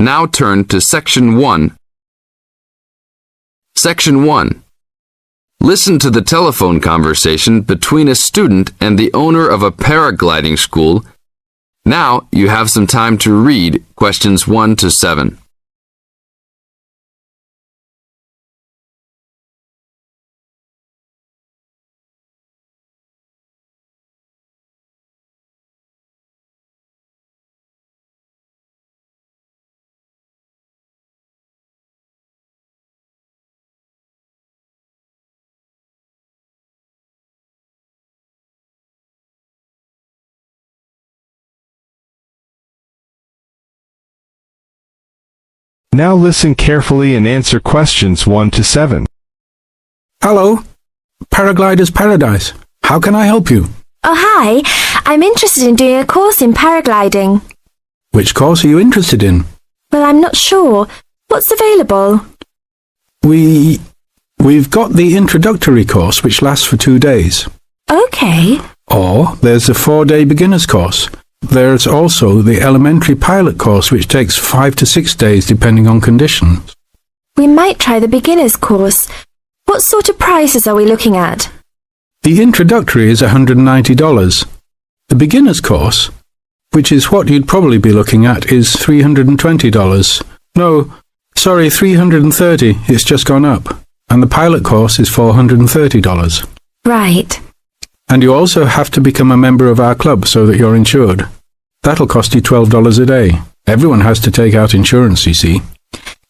Now turn to Section 1. Section 1. Listen to the telephone conversation between a student and the owner of a paragliding school. Now you have some time to read questions 1 to 7. Now listen carefully and answer questions 1 to 7. Hello, Paraglider's Paradise. How can I help you? Oh, hi. I'm interested in doing a course in paragliding. Which course are you interested in? Well, I'm not sure. What's available? We've got the introductory course, which lasts for 2 days. Okay. Or there's a 4-day beginner's course. There's also the elementary pilot course, which takes 5 to 6 days depending on conditions. We might try the beginner's course. What sort of prices are we looking at? The introductory is $190. The beginner's course, which is what you'd probably be looking at, is $320. No, sorry, $330. It's just gone up. And the pilot course is $430. Right. And you also have to become a member of our club so that you're insured. That'll cost you $12 a day. Everyone has to take out insurance, you see.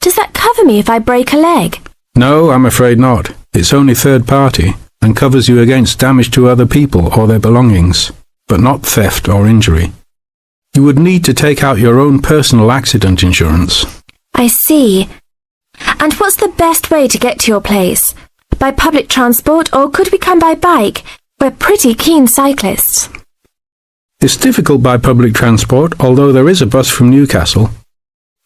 Does that cover me if I break a leg? No, I'm afraid not. It's only third party and covers you against damage to other people or their belongings, but not theft or injury. You would need to take out your own personal accident insurance. I see. And what's the best way to get to your place? By public transport, or could we come by bike? We're pretty keen cyclists. It's difficult by public transport, although there is a bus from Newcastle.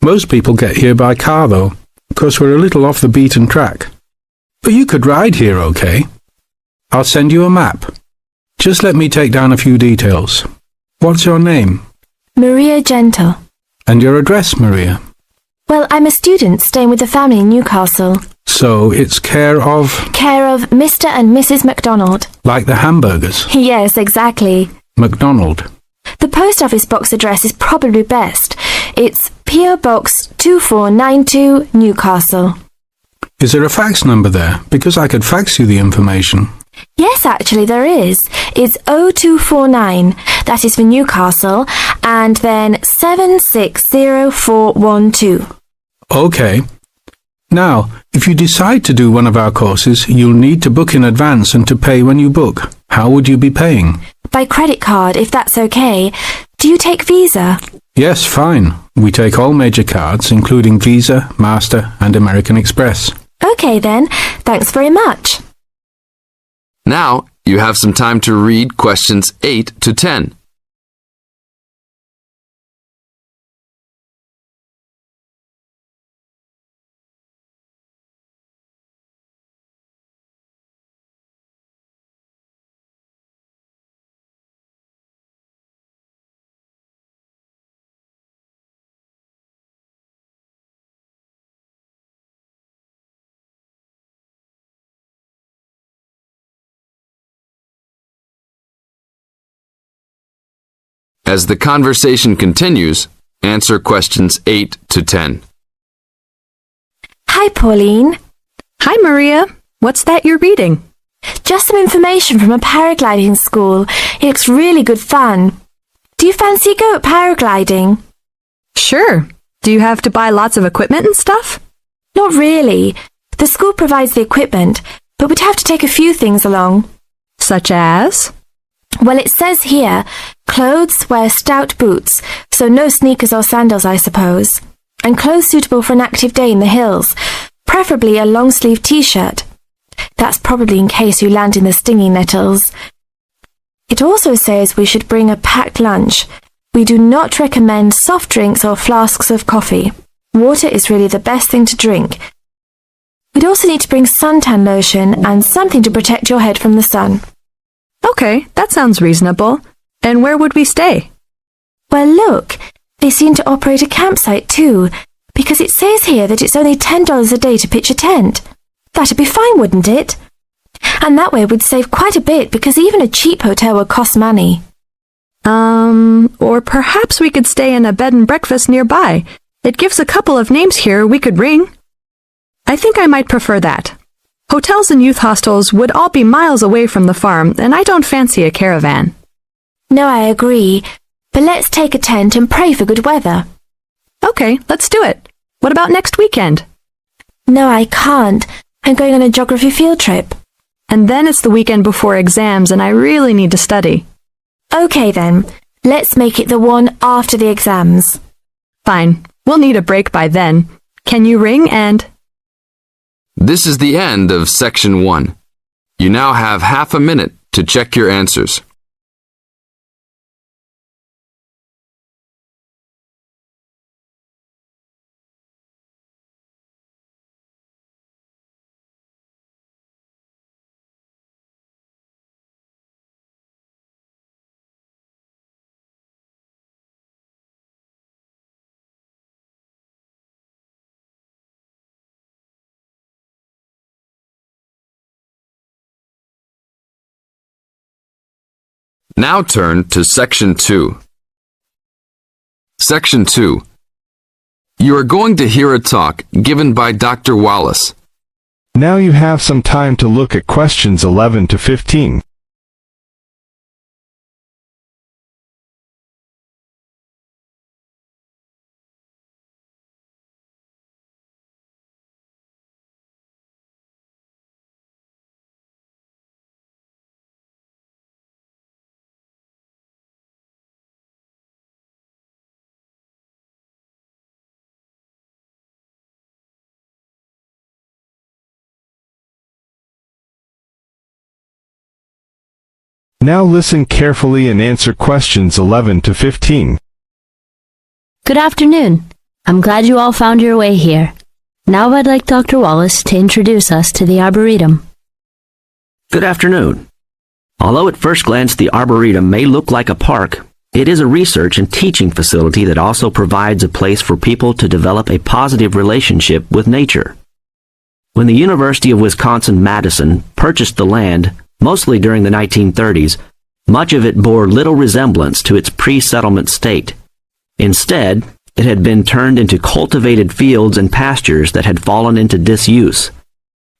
Most people get here by car, though, because we're a little off the beaten track. But you could ride here, okay? I'll send you a map. Just let me take down a few details. What's your name? Maria Gentle. And your address, Maria? Well, I'm a student staying with the family in Newcastle. So it's care of... Care of Mr. and Mrs. MacDonald. Like the hamburgers? Yes, exactly. MacDonald. The post office box address is probably best. It's P.O. Box 2492, Newcastle. Is there a fax number there? Because I could fax you the information. Yes, actually there is. It's 0249. That is for Newcastle. And then 760412. Okay. Now, if you decide to do one of our courses, you'll need to book in advance and to pay when you book. How would you be paying? By credit card, if that's okay. Do you take Visa? Yes, fine. We take all major cards, including Visa, Master, and American Express. Okay then. Thanks very much. Now you have some time to read questions 8 to 10. As the conversation continues, answer questions 8 to 10. Hi, Pauline. Hi, Maria. What's that you're reading? Just some information from a paragliding school. It looks really good fun. Do you fancy a go at paragliding? Sure. Do you have to buy lots of equipment and stuff? Not really. The school provides the equipment, but we'd have to take a few things along. Such as? Well, it says here, clothes wear stout boots, so no sneakers or sandals, I suppose. And clothes suitable for an active day in the hills, preferably a long-sleeve t-shirt. That's probably in case you land in the stinging nettles. It also says we should bring a packed lunch. We do not recommend soft drinks or flasks of coffee. Water is really the best thing to drink. We'd also need to bring suntan lotion and something to protect your head from the sun. Okay, that sounds reasonable. And where would we stay? Well, look, they seem to operate a campsite too. Because it says here that it's only $10 a day to pitch a tent. That'd be fine, wouldn't it? And that way we'd save quite a bit because even a cheap hotel would cost money. Or perhaps we could stay in a bed and breakfast nearby. It gives a couple of names here we could ring. I think I might prefer that. Hotels and youth hostels would all be miles away from the farm, and I don't fancy a caravan. No, I agree. But let's take a tent and pray for good weather. Okay, let's do it. What about next weekend? No, I can't. I'm going on a geography field trip. And then it's the weekend before exams, and I really need to study. Okay then, let's make it the one after the exams. Fine. We'll need a break by then. Can you ring and... This is the end of Section 1. You now have half a minute to check your answers. Now turn to Section 2. Section 2. You are going to hear a talk given by Dr. Wallace. Now you have some time to look at questions 11 to 15. Now listen carefully and answer questions 11 to 15. Good afternoon. I'm glad you all found your way here. Now I'd like Dr. Wallace to introduce us to the Arboretum. Good afternoon. Although at first glance the Arboretum may look like a park, it is a research and teaching facility that also provides a place for people to develop a positive relationship with nature. When the University of Wisconsin-Madison purchased the land, mostly during the 1930s, much of it bore little resemblance to its pre-settlement state. Instead, it had been turned into cultivated fields and pastures that had fallen into disuse.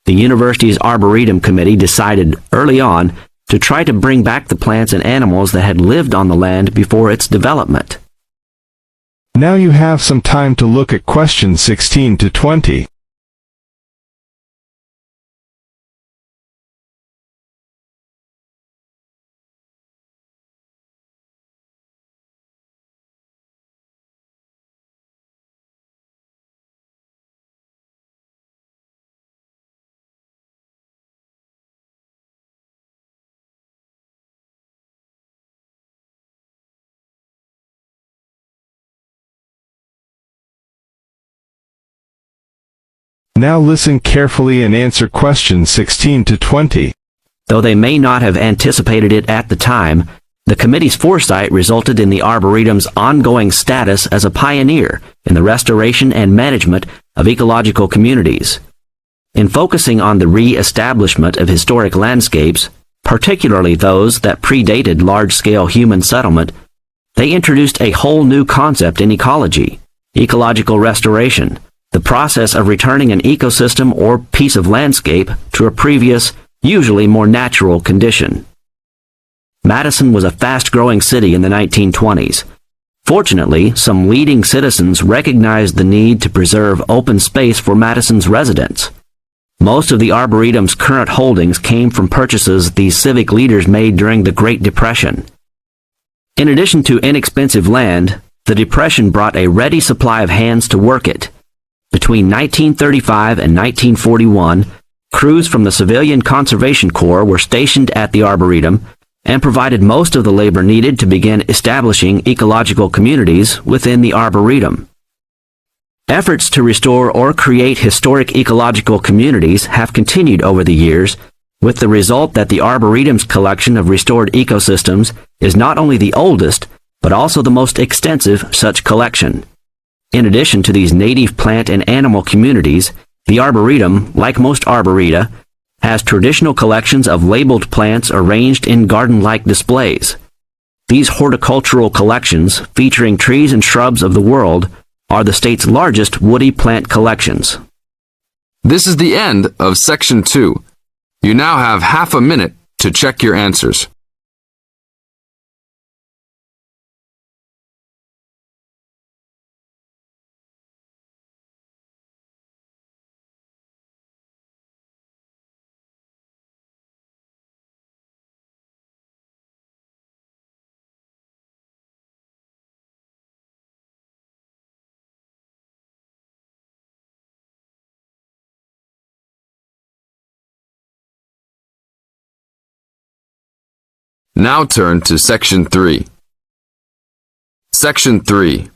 The university's Arboretum Committee decided early on to try to bring back the plants and animals that had lived on the land before its development. Now you have some time to look at questions 16 to 20. Now listen carefully and answer questions 16 to 20. Though they may not have anticipated it at the time, the committee's foresight resulted in the Arboretum's ongoing status as a pioneer in the restoration and management of ecological communities. In focusing on the re-establishment of historic landscapes, particularly those that predated large-scale human settlement, they introduced a whole new concept in ecology, ecological restoration, the process of returning an ecosystem or piece of landscape to a previous, usually more natural condition. Madison was a fast-growing city in the 1920s. Fortunately, some leading citizens recognized the need to preserve open space for Madison's residents. Most of the Arboretum's current holdings came from purchases these civic leaders made during the Great Depression. In addition to inexpensive land, the Depression brought a ready supply of hands to work it. Between 1935 and 1941, crews from the Civilian Conservation Corps were stationed at the Arboretum and provided most of the labor needed to begin establishing ecological communities within the Arboretum. Efforts to restore or create historic ecological communities have continued over the years, with the result that the Arboretum's collection of restored ecosystems is not only the oldest, but also the most extensive such collection. In addition to these native plant and animal communities, the Arboretum, like most arboreta, has traditional collections of labeled plants arranged in garden-like displays. These horticultural collections, featuring trees and shrubs of the world, are the state's largest woody plant collections. This is the end of Section 2. You now have half a minute to check your answers. Now turn to Section 3. Section 3.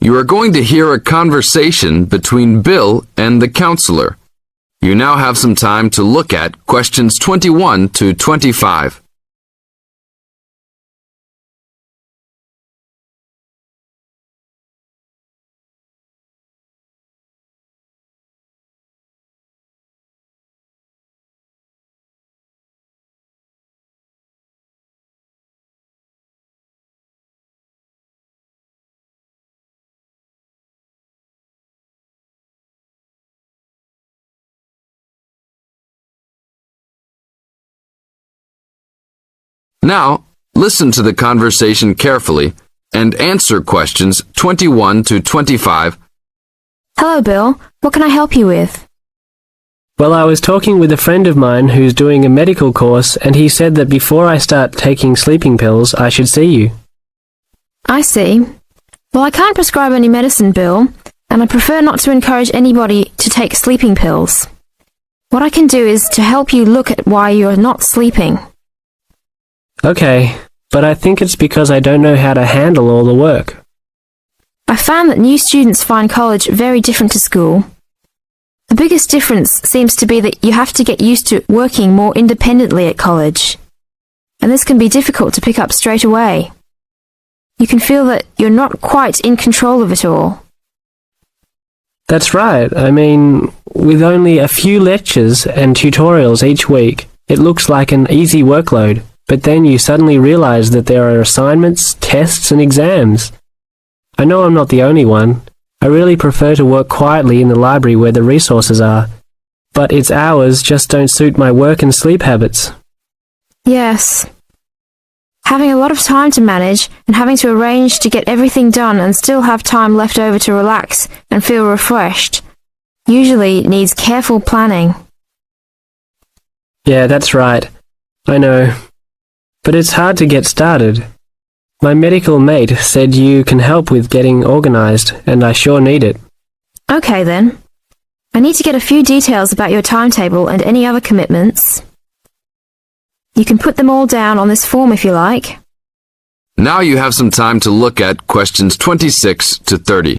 You are going to hear a conversation between Bill and the counselor. You now have some time to look at questions 21 to 25. Now, listen to the conversation carefully and answer questions 21 to 25. Hello, Bill. What can I help you with? Well, I was talking with a friend of mine who's doing a medical course, and he said that before I start taking sleeping pills, I should see you. I see. Well, I can't prescribe any medicine, Bill, and I prefer not to encourage anybody to take sleeping pills. What I can do is to help you look at why you're not sleeping. Okay, but I think it's because I don't know how to handle all the work. I found that new students find college very different to school. The biggest difference seems to be that you have to get used to working more independently at college. And this can be difficult to pick up straight away. You can feel that you're not quite in control of it all. That's right. I mean, with only a few lectures and tutorials each week, it looks like an easy workload. But then you suddenly realize that there are assignments, tests, and exams. I know I'm not the only one. I really prefer to work quietly in the library where the resources are. But its hours just don't suit my work and sleep habits. Yes. Having a lot of time to manage and having to arrange to get everything done and still have time left over to relax and feel refreshed usually needs careful planning. Yeah, that's right. I know. But it's hard to get started. My medical mate said you can help with getting organized, and I sure need it. Okay then. I need to get a few details about your timetable and any other commitments. You can put them all down on this form if you like. Now you have some time to look at questions 26 to 30.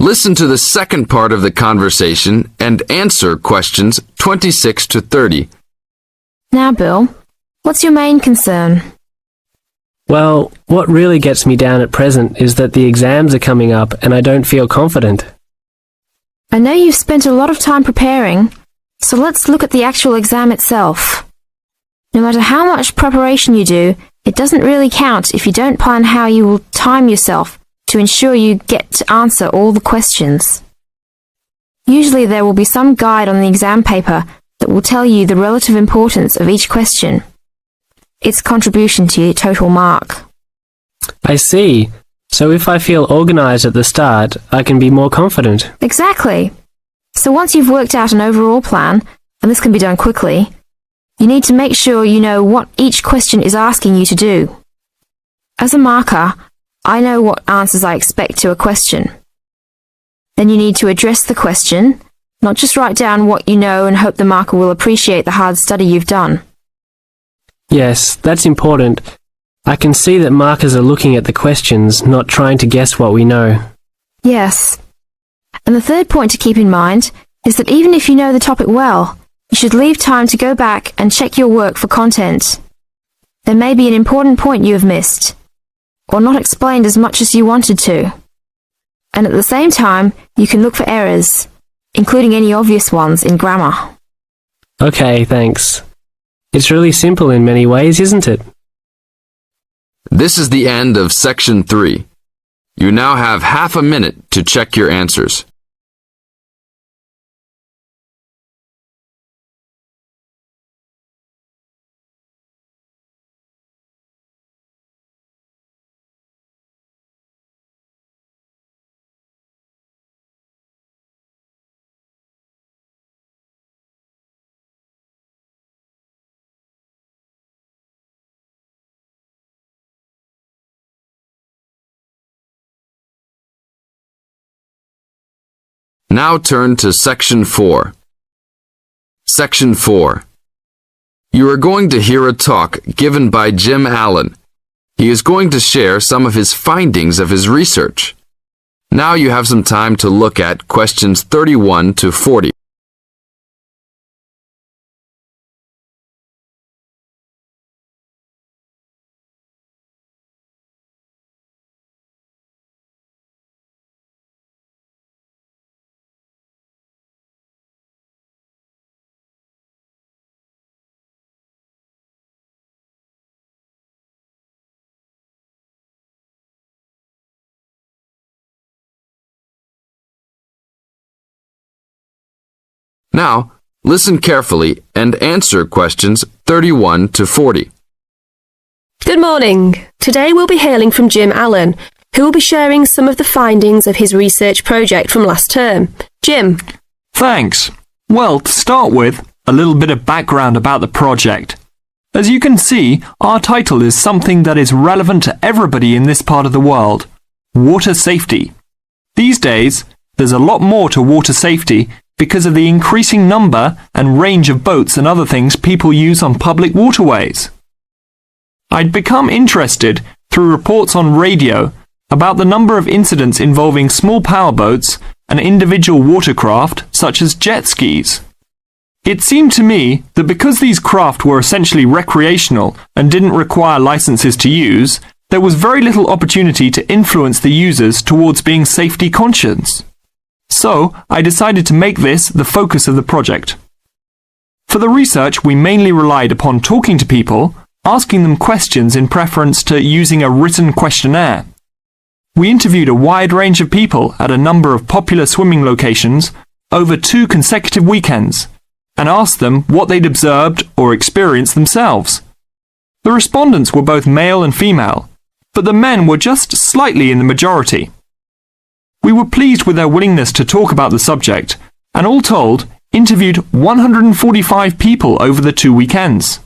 Listen to the second part of the conversation and answer questions 26 to 30. Now, Bill, what's your main concern? Well, what really gets me down at present is that the exams are coming up and I don't feel confident. I know you've spent a lot of time preparing, so let's look at the actual exam itself. No matter how much preparation you do, it doesn't really count if you don't plan how you will time yourself to ensure you get to answer all the questions. Usually there will be some guide on the exam paper that will tell you the relative importance of each question, its contribution to your total mark. I see. So if I feel organized at the start, I can be more confident. Exactly. So once you've worked out an overall plan, and this can be done quickly, you need to make sure you know what each question is asking you to do. As a marker, I know what answers I expect to a question. Then you need to address the question, not just write down what you know and hope the marker will appreciate the hard study you've done. Yes, that's important. I can see that markers are looking at the questions, not trying to guess what we know. Yes. And the third point to keep in mind is that even if you know the topic well, you should leave time to go back and check your work for content. There may be an important point you have missed, or not explained as much as you wanted to. And at the same time, you can look for errors, including any obvious ones in grammar. Okay, thanks. It's really simple in many ways, isn't it? This is the end of Section 3. You now have half a minute to check your answers. Now turn to Section 4. Section 4. You are going to hear a talk given by Jim Allen. He is going to share some of his findings of his research. Now you have some time to look at questions 31 to 40. Now, listen carefully and answer questions 31 to 40. Good morning. Today we'll be hearing from Jim Allen, who will be sharing some of the findings of his research project from last term. Jim. Thanks. Well, to start with, a little bit of background about the project. As you can see, our title is something that is relevant to everybody in this part of the world: water safety. These days, there's a lot more to water safety because of the increasing number and range of boats and other things people use on public waterways. I'd become interested through reports on radio about the number of incidents involving small powerboats and individual watercraft such as jet skis. It seemed to me that because these craft were essentially recreational and didn't require licenses to use, there was very little opportunity to influence the users towards being safety conscious. So, I decided to make this the focus of the project. For the research, we mainly relied upon talking to people, asking them questions in preference to using a written questionnaire. We interviewed a wide range of people at a number of popular swimming locations over 2 consecutive weekends and asked them what they'd observed or experienced themselves. The respondents were both male and female, but the men were just slightly in the majority. We were pleased with their willingness to talk about the subject, and all told, interviewed 145 people over the 2 weekends.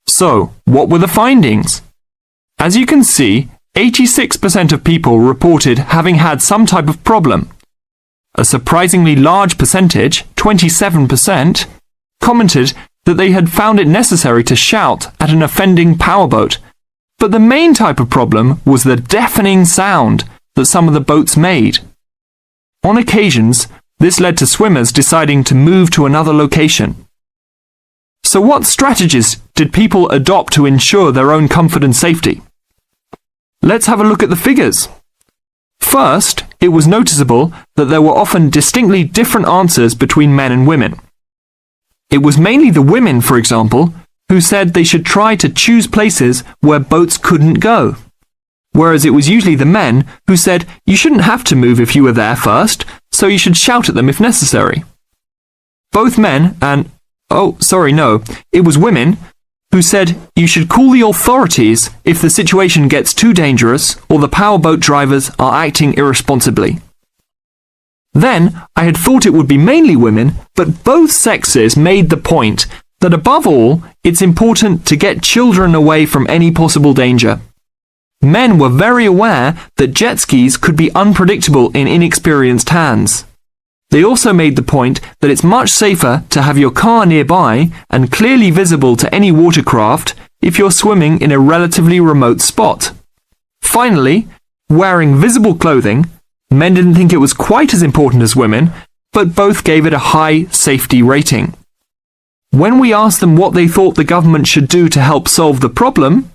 So, what were the findings? As you can see, 86% of people reported having had some type of problem. A surprisingly large percentage, 27%, commented that they had found it necessary to shout at an offending powerboat, but the main type of problem was the deafening sound that some of the boats made. On occasions, this led to swimmers deciding to move to another location. So what strategies did people adopt to ensure their own comfort and safety? Let's have a look at the figures. First, it was noticeable that there were often distinctly different answers between men and women. It was mainly the women, for example, who said they should try to choose places where boats couldn't go, whereas it was usually the men who said you shouldn't have to move if you were there first, so you should shout at them if necessary. Both men and, it was women who said you should call the authorities if the situation gets too dangerous or the powerboat drivers are acting irresponsibly. Then, I had thought it would be mainly women, but both sexes made the point that above all, it's important to get children away from any possible danger. Men were very aware that jet skis could be unpredictable in inexperienced hands. They also made the point that it's much safer to have your car nearby and clearly visible to any watercraft if you're swimming in a relatively remote spot. Finally, wearing visible clothing, men didn't think it was quite as important as women, but both gave it a high safety rating. When we asked them what they thought the government should do to help solve the problem,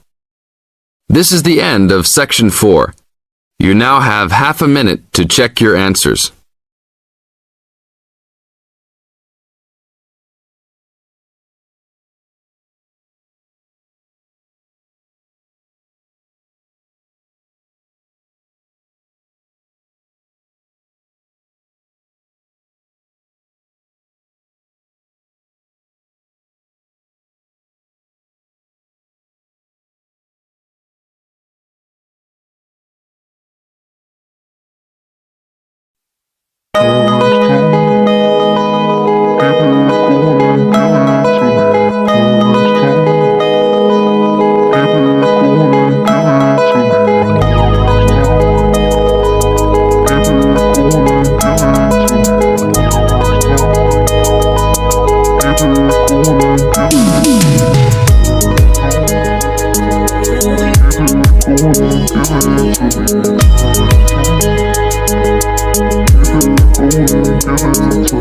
This is the end of Section 4. You now have half a minute to check your answers.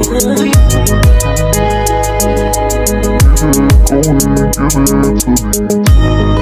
Give it to me.